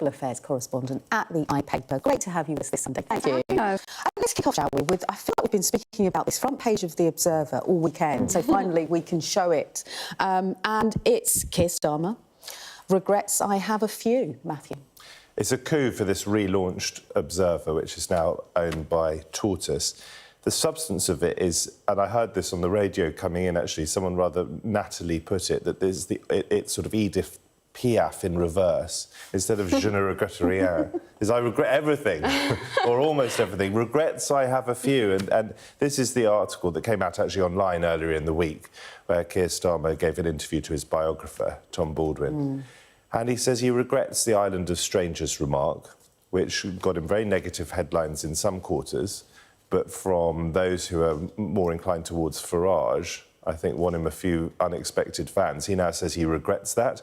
Affairs correspondent at the iPaper. Great to have you with us this Sunday. Thank you. Let's kick off, shall we, with, I feel like we've been speaking about this front page of The Observer all weekend, so finally we can show it. And it's Keir Starmer. Regrets, I have a few, Matthew. It's a coup for this relaunched Observer, which is now owned by Tortoise. The substance of it is, and I heard this on the radio coming in, actually, someone rather nattily put it, that there's it's sort of Edith Piaf in reverse. Instead of je ne regrette rien, is I regret everything, or almost everything. Regrets, I have a few. And this is the article that came out actually online earlier in the week, where Keir Starmer gave an interview to his biographer, Tom Baldwin. And he says he regrets the island of strangers remark, which got him very negative headlines in some quarters, but from those who are more inclined towards Farage, I think, won him a few unexpected fans. He now says he regrets that.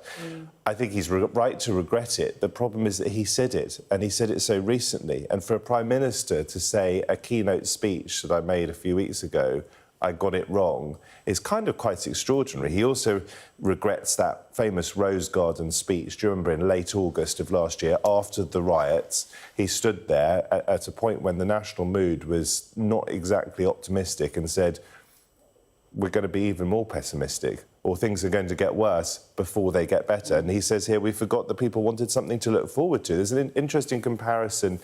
I think he's right to regret it. The problem is that he said it, and he said it so recently. And for a Prime Minister to say a keynote speech that I made a few weeks ago, I got it wrong, is kind of quite extraordinary. He also regrets that famous Rose Garden speech. Do you remember in late August of last year, after the riots, he stood there at a point when the national mood was not exactly optimistic and said, we're going to be even more pessimistic, or things are going to get worse before they get better. And he says here, we forgot that people wanted something to look forward to. There's an interesting comparison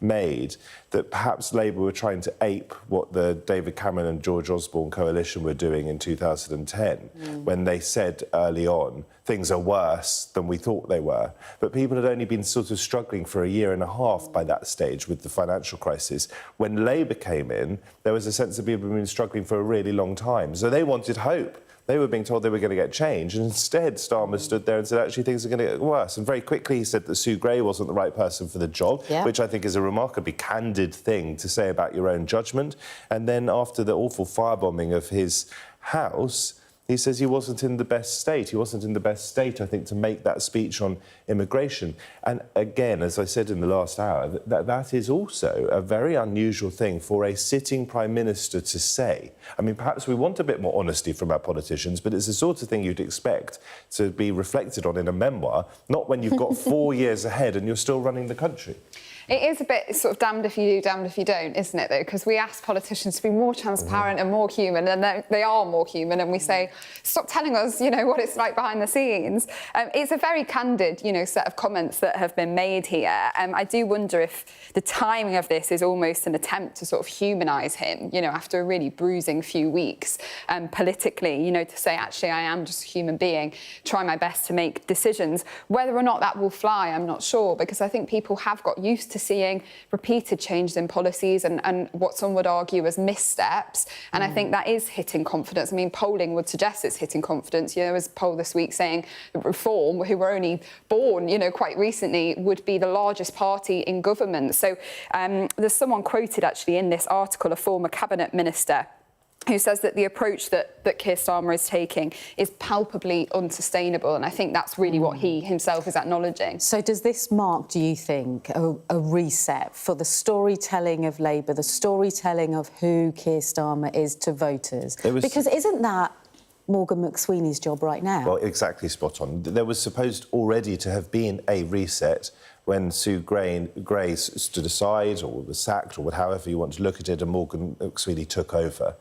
made that perhaps Labour were trying to ape what the David Cameron and George Osborne coalition were doing in 2010, when they said early on, things are worse than we thought they were. But people had only been sort of struggling for a year and a half by that stage with the financial crisis. When Labour came in, there was a sense that people had been struggling for a really long time. So they wanted hope. They were being told they were going to get change, and instead Starmer stood there and said, actually, things are going to get worse. And very quickly he said that Sue Gray wasn't the right person for the job, which I think is a remarkably candid thing to say about your own judgment. And then after the awful firebombing of his house, he says he wasn't in the best state. He wasn't in the best state, I think, to make that speech on immigration. And again, as I said in the last hour, that is also a very unusual thing for a sitting Prime Minister to say. I mean, perhaps we want a bit more honesty from our politicians, but it's the sort of thing you'd expect to be reflected on in a memoir, not when you've got 4 years ahead and you're still running the country. It is a bit sort of damned if you do, damned if you don't, isn't it, though? Because we ask politicians to be more transparent and more human, and they are more human, and we say, stop telling us, you know, what it's like behind the scenes. It's a very candid, you know, set of comments that have been made here. I do wonder if the timing of this is almost an attempt to sort of humanise him, you know, after a really bruising few weeks politically, you know, to say, actually, I am just a human being, try my best to make decisions. Whether or not that will fly, I'm not sure, because I think people have got used to seeing repeated changes in policies and what some would argue as missteps. And I think that is hitting confidence. I mean, polling would suggest it's hitting confidence. You know, there was a poll this week saying that Reform, who were only born, you know, quite recently, would be the largest party in government. So there's someone quoted actually in this article, a former cabinet minister, who says that the approach that Keir Starmer is taking is palpably unsustainable. And I think that's really what he himself is acknowledging. So does this mark, do you think, a reset for the storytelling of Labour, the storytelling of who Keir Starmer is to voters? Because isn't that Morgan McSweeney's job right now? Well, exactly spot on. There was supposed already to have been a reset when Sue Gray stood aside or was sacked, or however you want to look at it, and Morgan McSweeney took over.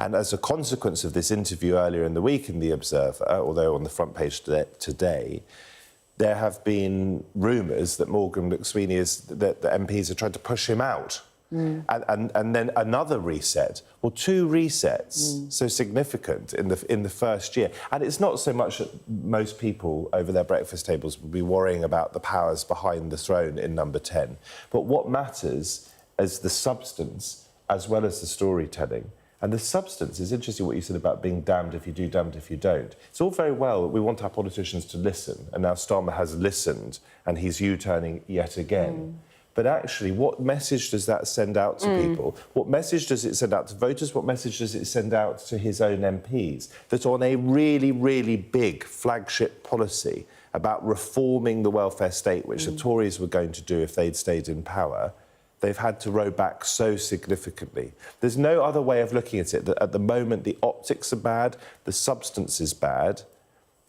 And as a consequence of this interview earlier in the week in The Observer, although on the front page today, there have been rumours that Morgan McSweeney that the MPs are trying to push him out. And then another reset, or two resets, so significant in the first year. And it's not so much that most people over their breakfast tables would be worrying about the powers behind the throne in number 10. But what matters is the substance as well as the storytelling. And the substance is interesting what you said about being damned if you do, damned if you don't. It's all very well that we want our politicians to listen, and now Starmer has listened and he's U-turning yet again. But actually, what message does that send out to people? What message does it send out to voters? What message does it send out to his own MPs? That on a really, really big flagship policy about reforming the welfare state, which the Tories were going to do if they'd stayed in power, they've had to row back so significantly. There's no other way of looking at it. That at the moment, the optics are bad, the substance is bad,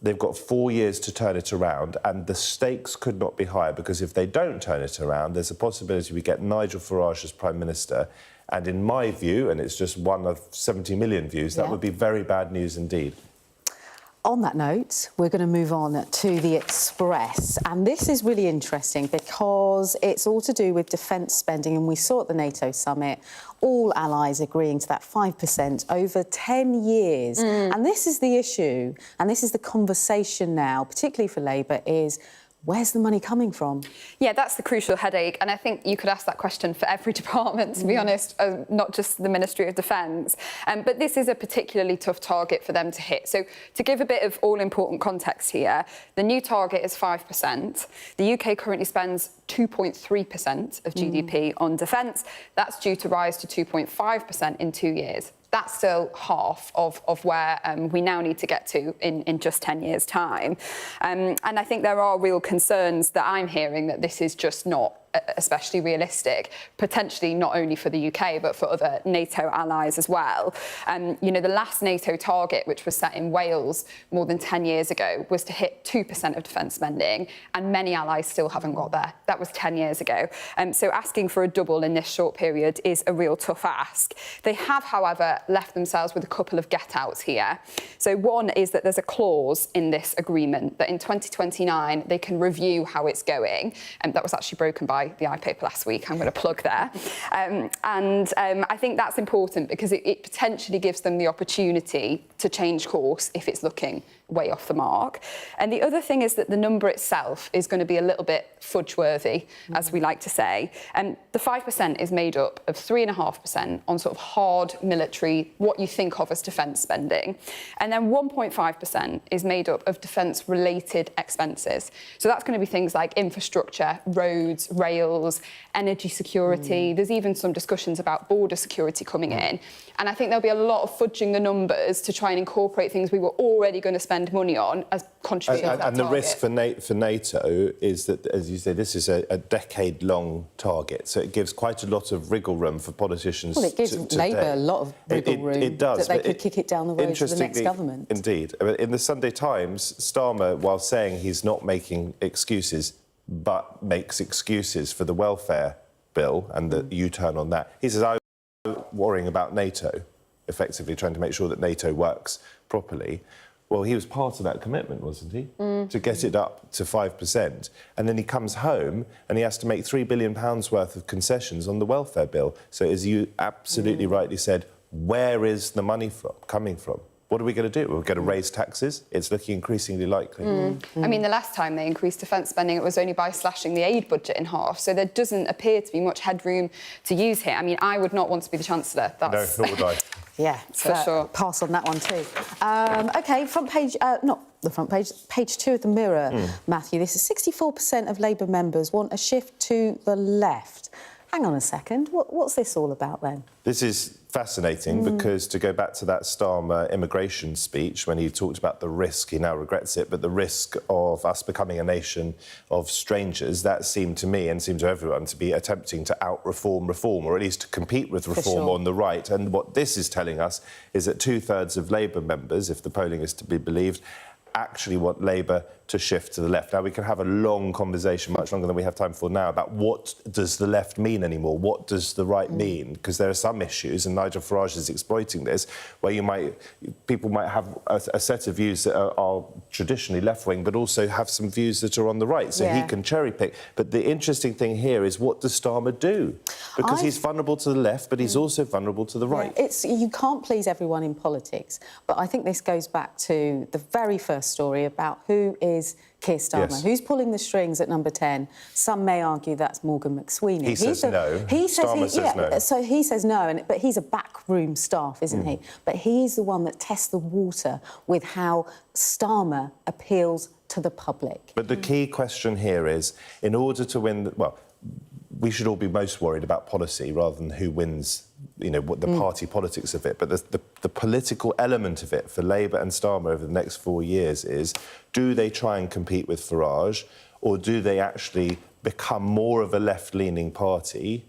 They've got 4 years to turn it around, and the stakes could not be higher, because if they don't turn it around, there's a possibility we get Nigel Farage as Prime Minister. And in my view, and it's just one of 70 million views, that would be very bad news indeed. On that note, we're going to move on to the Express. And this is really interesting because it's all to do with defence spending. And we saw at the NATO summit all allies agreeing to that 5% over 10 years. And this is the issue, and this is the conversation now, particularly for Labour, is where's the money coming from? Yeah, that's the crucial headache. And I think you could ask that question for every department, to be honest, not just the Ministry of Defence. But this is a particularly tough target for them to hit. So to give a bit of all-important context here, the new target is 5%. The UK currently spends 2.3% of GDP on defence. That's due to rise to 2.5% in 2 years. That's still half of where we now need to get to in just 10 years' time. And I think there are real concerns that I'm hearing that this is just not especially realistic, potentially not only for the UK, but for other NATO allies as well. You know, the last NATO target, which was set in Wales more than 10 years ago, was to hit 2% of defence spending, and many allies still haven't got there. That was 10 years ago. So asking for a double in this short period is a real tough ask. They have, however, left themselves with a couple of get-outs here. So one is that there's a clause in this agreement that in 2029 they can review how it's going, and that was actually broken by the iPaper last week. I'm going to plug there. I think that's important because it potentially gives them the opportunity to change course if it's looking way off the mark. And the other thing is that the number itself is going to be a little bit fudge-worthy, as we like to say. The 5% is made up of 3.5% on sort of hard military, what you think of as defence spending. And then 1.5% is made up of defence-related expenses. So that's going to be things like infrastructure, roads, rails, energy security. There's even some discussions about border security coming in. And I think there'll be a lot of fudging the numbers to try and incorporate things we were already going to spend money on as contributing to that and the target. risk for NATO is that, as you say, this is a decade-long target, so it gives quite a lot of wriggle room for politicians. Well, it gives Labour a lot of wriggle room. It does, that they could kick it down the road to the next government. Indeed. In the Sunday Times, Starmer, while saying he's not making excuses, but makes excuses for the welfare bill and the U-turn on that, he says, I'm worrying about NATO, effectively trying to make sure that NATO works properly. Well, he was part of that commitment, wasn't he? To get it up to 5%. And then he comes home and he has to make £3 billion worth of concessions on the welfare bill. So, as you absolutely rightly said, where is the money coming from? What are we going to do? We're going to raise taxes? It's looking increasingly likely. I mean, the last time they increased defence spending, it was only by slashing the aid budget in half. So there doesn't appear to be much headroom to use here. I mean, I would not want to be the Chancellor. That's... No, nor would I. Yeah, for sure. Pass on that one too. OK, front page, not the front page, page 2 of the Mirror, Matthew. This is 64% of Labour members want a shift to the left. Hang on a second, what's this all about then? This is fascinating because, to go back to that Starmer immigration speech, when he talked about the risk, he now regrets it, but the risk of us becoming a nation of strangers, that seemed to me and seemed to everyone to be attempting to out-reform reform, or at least to compete with reform on the right. And what this is telling us is that 2/3 of Labour members, if the polling is to be believed, actually want Labour to shift to the left. Now, we can have a long conversation, much longer than we have time for now, about what does the left mean anymore? What does the right mean? Because there are some issues, and Nigel Farage is exploiting this, where people might have a set of views that are traditionally left-wing, but also have some views that are on the right, so he can cherry-pick. But the interesting thing here is, what does Starmer do? Because he's vulnerable to the left, but he's also vulnerable to the right. You can't please everyone in politics, but I think this goes back to the very first story about who is Keir Starmer. Who's pulling the strings at number 10? Some may argue that's Morgan McSweeney. He says no. Starmer says no. So he says no, but he's a backroom staff, isn't he? But he's the one that tests the water with how Starmer appeals to the public. But the key question here is, in order to win... we should all be most worried about policy rather than who wins, you know, what the party politics of it. But the political element of it for Labour and Starmer over the next 4 years is, do they try and compete with Farage, or do they actually become more of a left-leaning party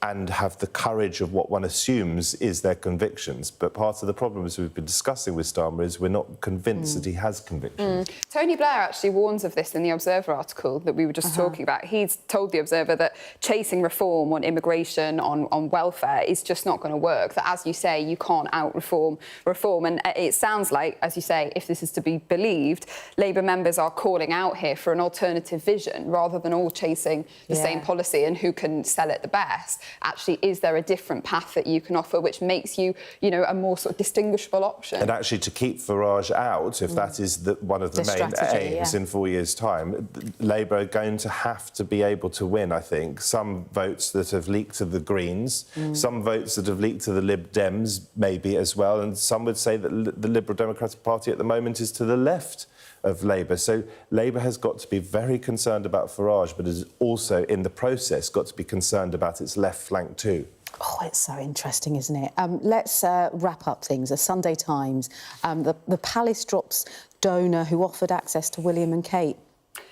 and have the courage of what one assumes is their convictions. But part of the problem, as we've been discussing with Starmer, is we're not convinced that he has convictions. Tony Blair actually warns of this in the Observer article that we were just talking about. He's told the Observer that chasing reform on immigration, on welfare, is just not going to work. That, as you say, you can't out-reform reform. And it sounds like, as you say, if this is to be believed, Labour members are calling out here for an alternative vision rather than all chasing the same policy and who can sell it the best. Actually, is there a different path that you can offer which makes you, a more sort of distinguishable option? And actually, to keep Farage out, if that is one of the main aims in 4 years' time, Labour are going to have to be able to win, I think. Some votes that have leaked to the Greens, some votes that have leaked to the Lib Dems, maybe as well, and some would say that the Liberal Democratic Party at the moment is to the left of Labour. So Labour has got to be very concerned about Farage, but has also, in the process, got to be concerned about its left flank too. Oh, it's so interesting, isn't it? Let's wrap up things. The Sunday Times, the Palace drops donor who offered access to William and Kate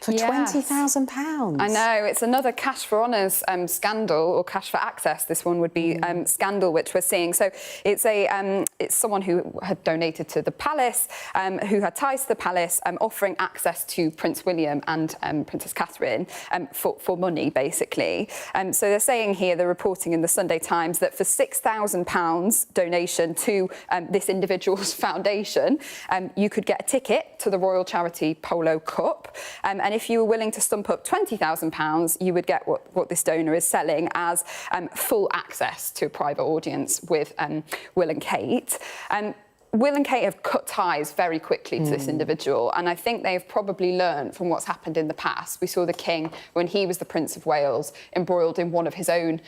for £20,000. I know, it's another cash for honours scandal, or cash for access. This one would be scandal, which we're seeing. So it's it's someone who had donated to the palace, who had ties to the palace, offering access to Prince William and Princess Catherine for money, basically. So they're saying here, they're reporting in the Sunday Times, that for £6,000 donation to this individual's foundation, you could get a ticket to the Royal Charity Polo Cup. And if you were willing to stump up £20,000, you would get what this donor is selling as full access to a private audience with Will and Kate. Will and Kate have cut ties very quickly to this individual, and I think they've probably learned from what's happened in the past. We saw the King, when he was the Prince of Wales, embroiled in one of his own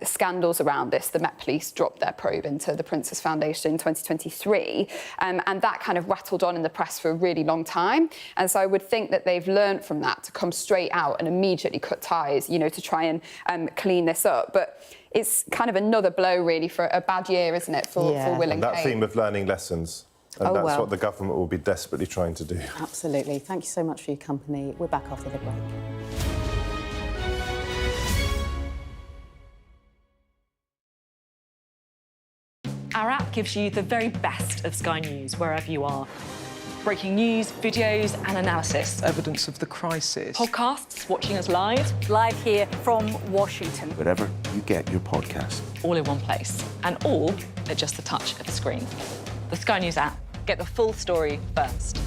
scandals around this. The Met Police dropped their probe into the Prince's Foundation in 2023, and that kind of rattled on in the press for a really long time. And so I would think that they've learned from that to come straight out and immediately cut ties, to try and clean this up. But it's kind of another blow, really, for a bad year, isn't it, for Will and Kate? That theme of learning lessons. And that's what the government will be desperately trying to do. Absolutely. Thank you so much for your company. We're back after the break. Our app gives you the very best of Sky News wherever you are. Breaking news, videos and analysis. Evidence of the crisis. Podcasts, watching us live. Live here from Washington. Wherever you get your podcast. All in one place. And all at just the touch of a screen. The Sky News app. Get the full story first.